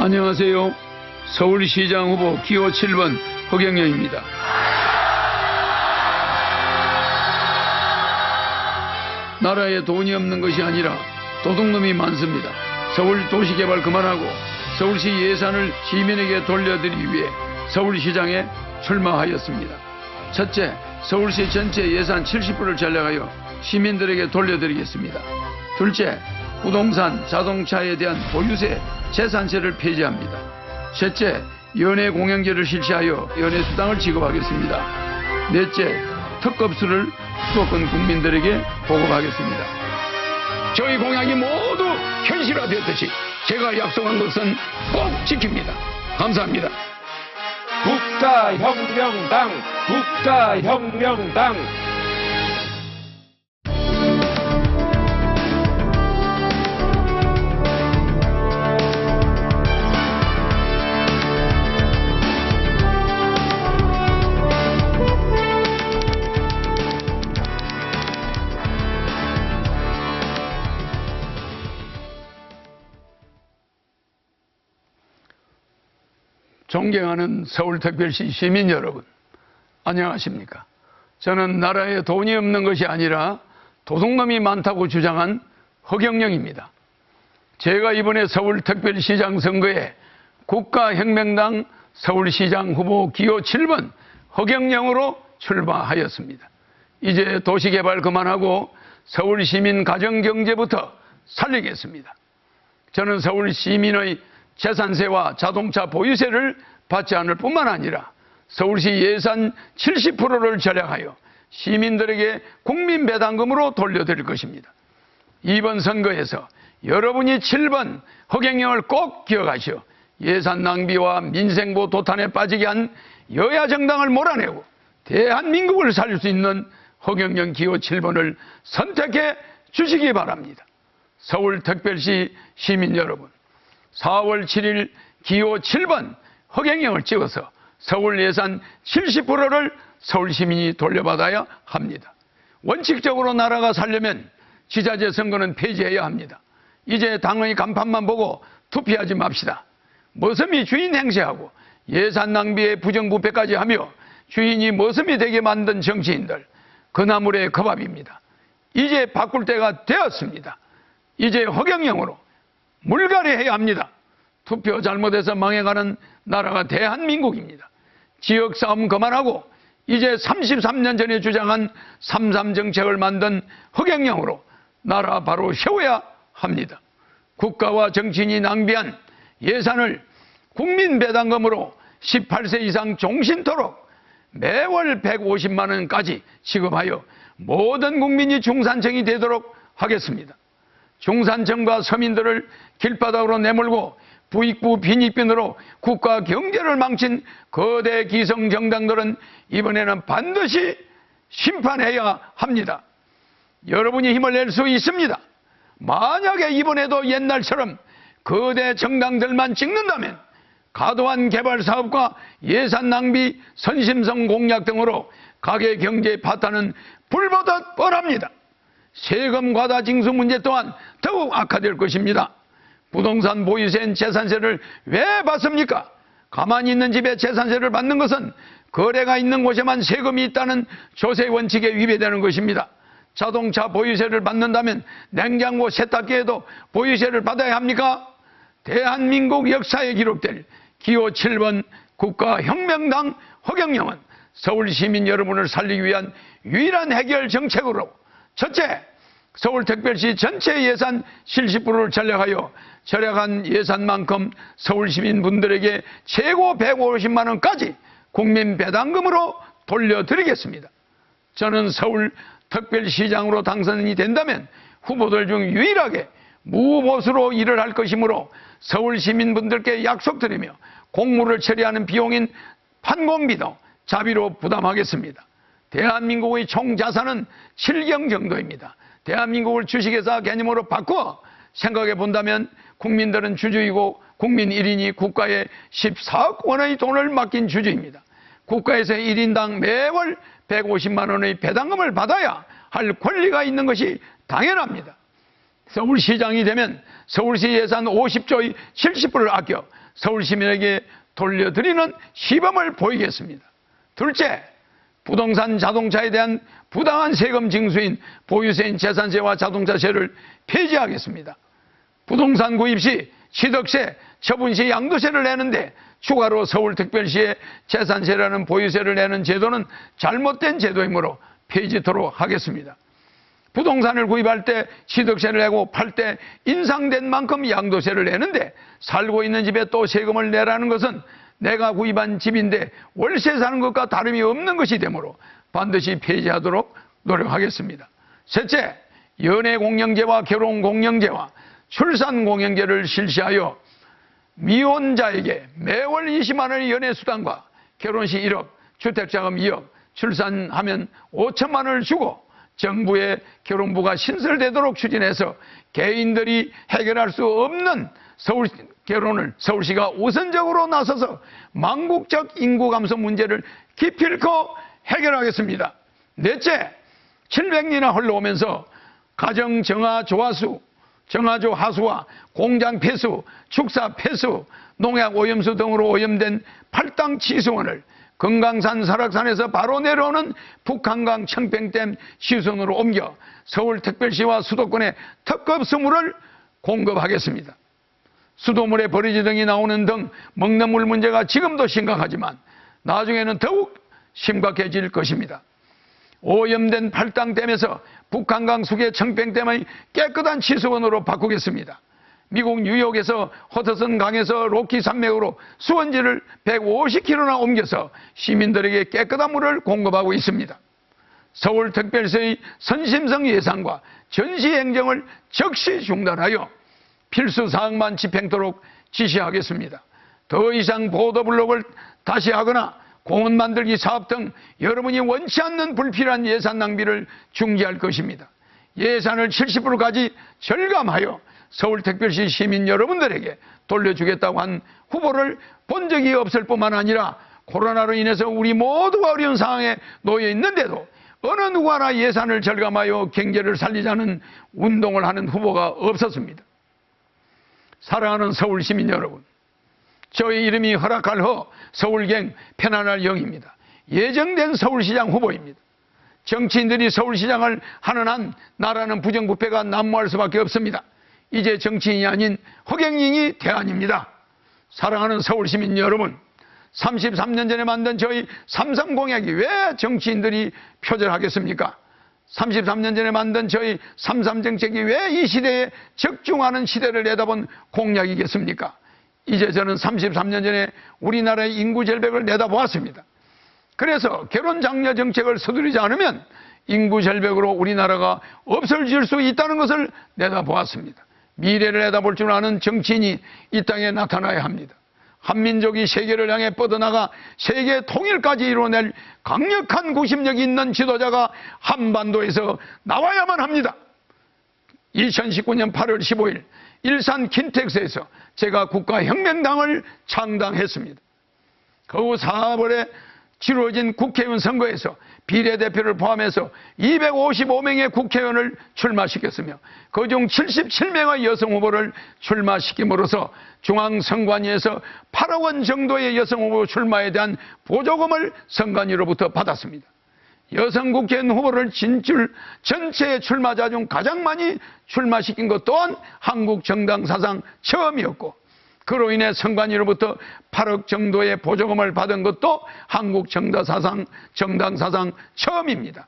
안녕하세요. 서울시장 후보 기호 7번 허경영입니다. 나라에 돈이 없는 것이 아니라 도둑놈이 많습니다. 서울 도시개발 그만하고 서울시 예산을 시민에게 돌려드리기 위해 서울시장에 출마하였습니다. 첫째, 서울시 전체 예산 70%를 전략하여 시민들에게 돌려드리겠습니다. 둘째, 부동산, 자동차에 대한 보유세, 재산세를 폐지합니다. 셋째, 연예공연제를 실시하여 연예수당을 지급하겠습니다. 넷째, 특급수를 수도권 국민들에게 보급하겠습니다. 저희 공약이 모두 현실화되었듯이 제가 약속한 것은 꼭 지킵니다. 감사합니다. 국가혁명당, 국가혁명당. 존경하는 서울특별시 시민 여러분, 안녕하십니까? 저는 나라에 돈이 없는 것이 아니라 도둑놈이 많다고 주장한 허경영입니다. 제가 이번에 서울특별시장 선거에 국가혁명당 서울시장 후보 기호 7번 허경영으로 출마하였습니다. 이제 도시개발 그만하고 서울시민 가정경제부터 살리겠습니다. 저는 서울시민의 재산세와 자동차 보유세를 받지 않을 뿐만 아니라 서울시 예산 70%를 절약하여 시민들에게 국민배당금으로 돌려드릴 것입니다. 이번 선거에서 여러분이 7번 허경영을 꼭 기억하시어 예산 낭비와 민생보 도탄에 빠지게 한 여야 정당을 몰아내고 대한민국을 살릴 수 있는 허경영 기호 7번을 선택해 주시기 바랍니다. 서울특별시 시민 여러분, 4월 7일 기호 7번 허경영을 찍어서 서울 예산 70%를 서울 시민이 돌려받아야 합니다. 원칙적으로 나라가 살려면 지자체 선거는 폐지해야 합니다. 이제 당의 간판만 보고 투표하지 맙시다. 머슴이 주인 행세하고 예산 낭비에 부정부패까지 하며 주인이 머슴이 되게 만든 정치인들, 그 나물의 그 밥입니다. 이제 바꿀 때가 되었습니다. 이제 허경영으로 물갈이해야 합니다. 투표 잘못해서 망해가는 나라가 대한민국입니다. 지역싸움 그만하고 이제 33년 전에 주장한 3.3 정책을 만든 허경영으로 나라 바로 세워야 합니다. 국가와 정치인이 낭비한 예산을 국민배당금으로 18세 이상 종신토록 매월 150만 원까지 지급하여 모든 국민이 중산층이 되도록 하겠습니다. 중산층과 서민들을 길바닥으로 내몰고 부익부 빈익빈으로 국가 경제를 망친 거대 기성정당들은 이번에는 반드시 심판해야 합니다. 여러분이 힘을 낼 수 있습니다. 만약에 이번에도 옛날처럼 거대 정당들만 찍는다면 과도한 개발 사업과 예산 낭비, 선심성 공약 등으로 가계 경제 파탄은 불보듯 뻔합니다. 세금 과다 징수 문제 또한 더욱 악화될 것입니다. 부동산 보유세, 재산세를 왜 받습니까? 가만히 있는 집에 재산세를 받는 것은 거래가 있는 곳에만 세금이 있다는 조세 원칙에 위배되는 것입니다. 자동차 보유세를 받는다면 냉장고 세탁기에도 보유세를 받아야 합니까? 대한민국 역사에 기록될 기호 7번 국가혁명당 허경영은 서울시민 여러분을 살리기 위한 유일한 해결 정책으로 첫째, 서울특별시 전체 예산 70%를 전략하여 절약한 예산만큼 서울시민분들에게 최고 150만 원까지 국민배당금으로 돌려드리겠습니다. 저는 서울특별시장으로 당선이 된다면 후보들 중 유일하게 무보수로 일을 할 것이므로 서울시민분들께 약속드리며 공무를 처리하는 비용인 판공비도 자비로 부담하겠습니다. 대한민국의 총자산은 7경 정도입니다. 대한민국을 주식회사 개념으로 바꿔 생각해 본다면 국민들은 주주이고 국민 1인이 국가에 14억 원의 돈을 맡긴 주주입니다. 국가에서 1인당 매월 150만 원의 배당금을 받아야 할 권리가 있는 것이 당연합니다. 서울시장이 되면 서울시 예산 50조의 70%를 아껴 서울 시민에게 돌려드리는 시범을 보이겠습니다. 둘째, 부동산 자동차에 대한 부당한 세금 징수인 보유세인 재산세와 자동차세를 폐지하겠습니다. 부동산 구입 시 취득세, 처분 시 양도세를 내는데 추가로 서울특별시에 재산세라는 보유세를 내는 제도는 잘못된 제도이므로 폐지토록 하겠습니다. 부동산을 구입할 때 취득세를 내고 팔 때 인상된 만큼 양도세를 내는데 살고 있는 집에 또 세금을 내라는 것은 내가 구입한 집인데 월세 사는 것과 다름이 없는 것이 되므로 반드시 폐지하도록 노력하겠습니다. 셋째, 연애공영제와 결혼공영제와 출산공영제를 실시하여 미혼자에게 매월 20만 원의 연애수당과 결혼시 1억, 주택자금 2억, 출산하면 5천만 원을 주고 정부의 결혼부가 신설되도록 추진해서 개인들이 해결할 수 없는 서울 결혼을 서울시가 우선적으로 나서서 망국적 인구 감소 문제를 기필코 해결하겠습니다. 넷째, 700년이나 흘러오면서 가정 정화조 하수와 공장 폐수, 축사 폐수, 농약 오염수 등으로 오염된 팔당 치수원을 금강산 설악산에서 바로 내려오는 북한강 청평댐 시순으로 옮겨 서울특별시와 수도권에 특급 수물을 공급하겠습니다. 수도물에 버리지 등이 나오는 등 먹는 물 문제가 지금도 심각하지만 나중에는 더욱 심각해질 것입니다. 오염된 팔당댐에서 북한강 수계 청평댐의 깨끗한 치수원으로 바꾸겠습니다. 미국 뉴욕에서 허드슨 강에서 로키 산맥으로 수원지를 150km나 옮겨서 시민들에게 깨끗한 물을 공급하고 있습니다. 서울특별시의 선심성 예산과 전시행정을 즉시 중단하여 필수 사항만 집행토록 지시하겠습니다. 더 이상 보도블록을 다시 하거나 공원 만들기 사업 등 여러분이 원치 않는 불필요한 예산 낭비를 중지할 것입니다. 예산을 70%까지 절감하여 서울특별시 시민 여러분들에게 돌려주겠다고 한 후보를 본 적이 없을 뿐만 아니라 코로나로 인해서 우리 모두가 어려운 상황에 놓여 있는데도 어느 누구 하나 예산을 절감하여 경제를 살리자는 운동을 하는 후보가 없었습니다. 사랑하는 서울 시민 여러분, 저의 이름이 허락할 허 서울경 편안할 영입니다. 예정된 서울시장 후보입니다. 정치인들이 서울시장을 하는 한 나라는 부정부패가 난무할 수밖에 없습니다. 이제 정치인이 아닌 허경영이 대안입니다. 사랑하는 서울시민 여러분, 33년 전에 만든 저희 삼삼공약이 왜 정치인들이 표절하겠습니까? 33년 전에 만든 저희 삼삼정책이 왜 이 시대에 적중하는 시대를 내다본 공약이겠습니까? 이제 저는 33년 전에 우리나라의 인구 절벽을 내다보았습니다. 그래서 결혼 장려 정책을 서두르지 않으면 인구 절벽으로 우리나라가 없어질 수 있다는 것을 내다보았습니다. 미래를 내다볼 줄 아는 정치인이 이 땅에 나타나야 합니다. 한민족이 세계를 향해 뻗어나가 세계 통일까지 이루어낼 강력한 구심력이 있는 지도자가 한반도에서 나와야만 합니다. 2019년 8월 15일 일산 킨텍스에서 제가 국가혁명당을 창당했습니다. 그 후 4월에 치러진 국회의원 선거에서 비례대표를 포함해서 255명의 국회의원을 출마시켰으며 그중 77명의 여성 후보를 출마시킴으로써 중앙선관위에서 8억 원 정도의 여성 후보 출마에 대한 보조금을 선관위로부터 받았습니다. 여성 국회의원 후보를 진출 전체 출마자 중 가장 많이 출마시킨 것 또한 한국 정당 사상 처음이었고, 그로 인해 선관위로부터 8억 정도의 보조금을 받은 것도 한국 정당 사상 처음입니다.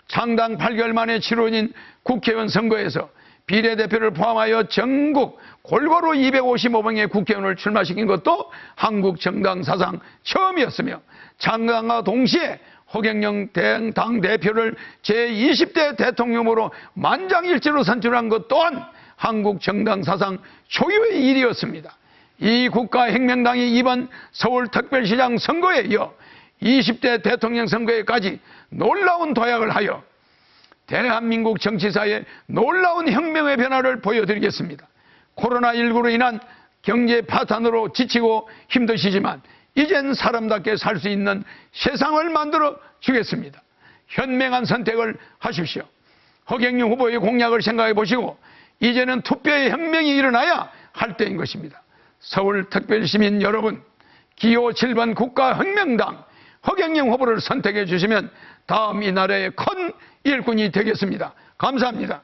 창당 8개월 만에 치러진 국회의원 선거에서 비례대표를 포함하여 전국 골고루 255명의 국회의원을 출마시킨 것도 한국 정당 사상 처음이었으며, 창당과 동시에 허경영 당대표를 제20대 대통령으로 만장일치로 선출한 것 또한 한국 정당 사상 초유의 일이었습니다. 이 국가혁명당이 이번 서울특별시장 선거에 이어 20대 대통령 선거에까지 놀라운 도약을 하여 대한민국 정치사에 놀라운 혁명의 변화를 보여드리겠습니다. 코로나19로 인한 경제 파탄으로 지치고 힘드시지만 이젠 사람답게 살 수 있는 세상을 만들어 주겠습니다. 현명한 선택을 하십시오. 허경영 후보의 공약을 생각해 보시고 이제는 투표의 혁명이 일어나야 할 때인 것입니다. 서울특별시민 여러분, 기호 7번 국가혁명당 허경영 후보를 선택해 주시면 다음 이 나라의 큰 일꾼이 되겠습니다. 감사합니다.